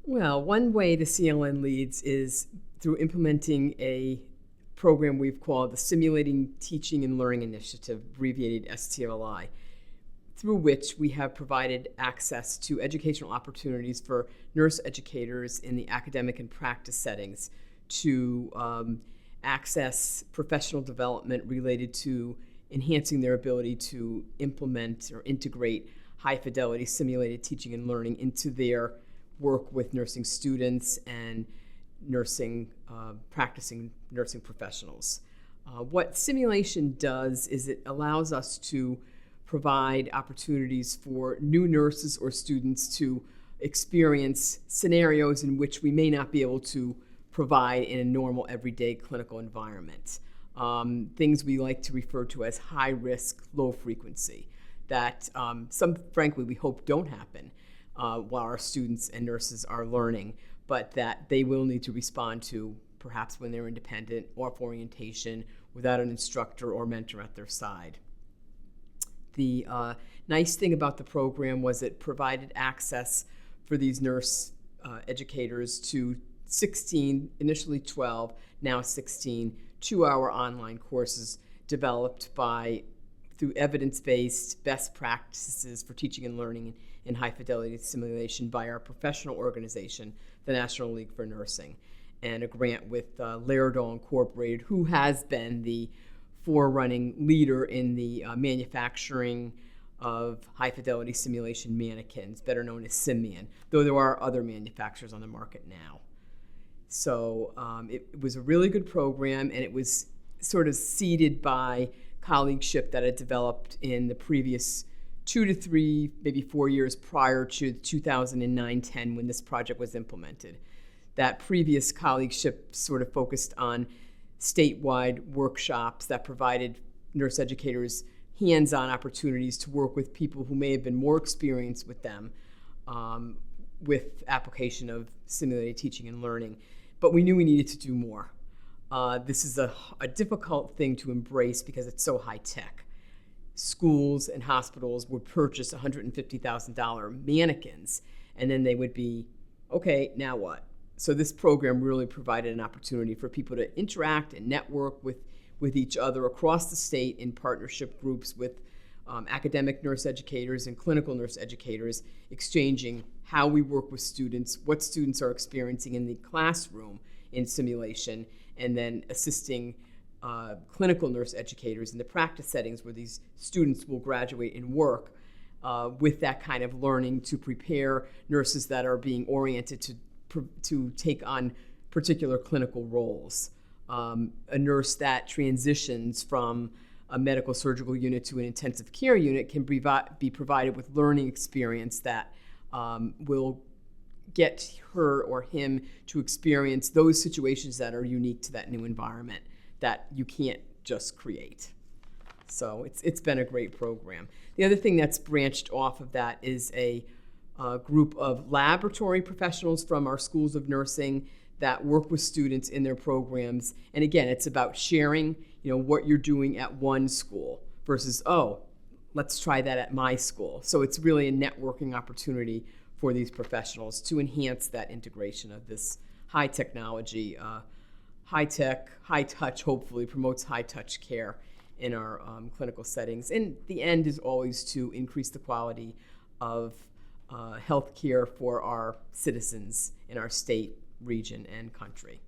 Well, one way the CLN leads is through implementing a program we've called the Simulating Teaching and Learning Initiative, abbreviated STLI, through which we have provided access to educational opportunities for nurse educators in the academic and practice settings to access professional development related to enhancing their ability to implement or integrate high fidelity simulated teaching and learning into their work with nursing students and practicing nursing professionals. What simulation does is it allows us to provide opportunities for new nurses or students to experience scenarios in which we may not be able to provide in a normal everyday clinical environment. Things we like to refer to as high risk, low frequency, that frankly, we hope don't happen while our students and nurses are learning, but that they will need to respond to perhaps when they're independent, off orientation, without an instructor or mentor at their side. The nice thing about the program was it provided access for these nurse educators to 16, initially 12, now 16, 2-hour online courses developed through evidence-based best practices for teaching and learning in high fidelity simulation by our professional organization, the National League for Nursing, and a grant with Laerdal Incorporated, who has been the forerunning leader in the manufacturing of high fidelity simulation mannequins, better known as Simian, though there are other manufacturers on the market now. So it was a really good program, and it was sort of seeded by colleagueship that had developed in the previous 2 to 3, maybe 4 years prior to 2009-10 when this project was implemented. That previous colleagueship sort of focused on statewide workshops that provided nurse educators hands-on opportunities to work with people who may have been more experienced with them with application of simulated teaching and learning. But we knew we needed to do more. This is a difficult thing to embrace because it's so high-tech. Schools and hospitals would purchase $150,000 mannequins, and then they would be, okay, now what? So this program really provided an opportunity for people to interact and network with each other across the state in partnership groups with academic nurse educators and clinical nurse educators, exchanging how we work with students, what students are experiencing in the classroom in simulation, and then assisting clinical nurse educators in the practice settings where these students will graduate and work with that kind of learning to prepare nurses that are being oriented to take on particular clinical roles. A nurse that transitions from a medical surgical unit to an intensive care unit can be provided with learning experience that will get her or him to experience those situations that are unique to that new environment that you can't just create. So it's been a great program. The other thing that's branched off of that is a group of laboratory professionals from our schools of nursing that work with students in their programs. And again, it's about sharing, what you're doing at one school versus, let's try that at my school. So it's really a networking opportunity for these professionals to enhance that integration of this high technology, high tech, high touch, hopefully promotes high touch care in our clinical settings. And the end is always to increase the quality of health care for our citizens in our state, region, and country.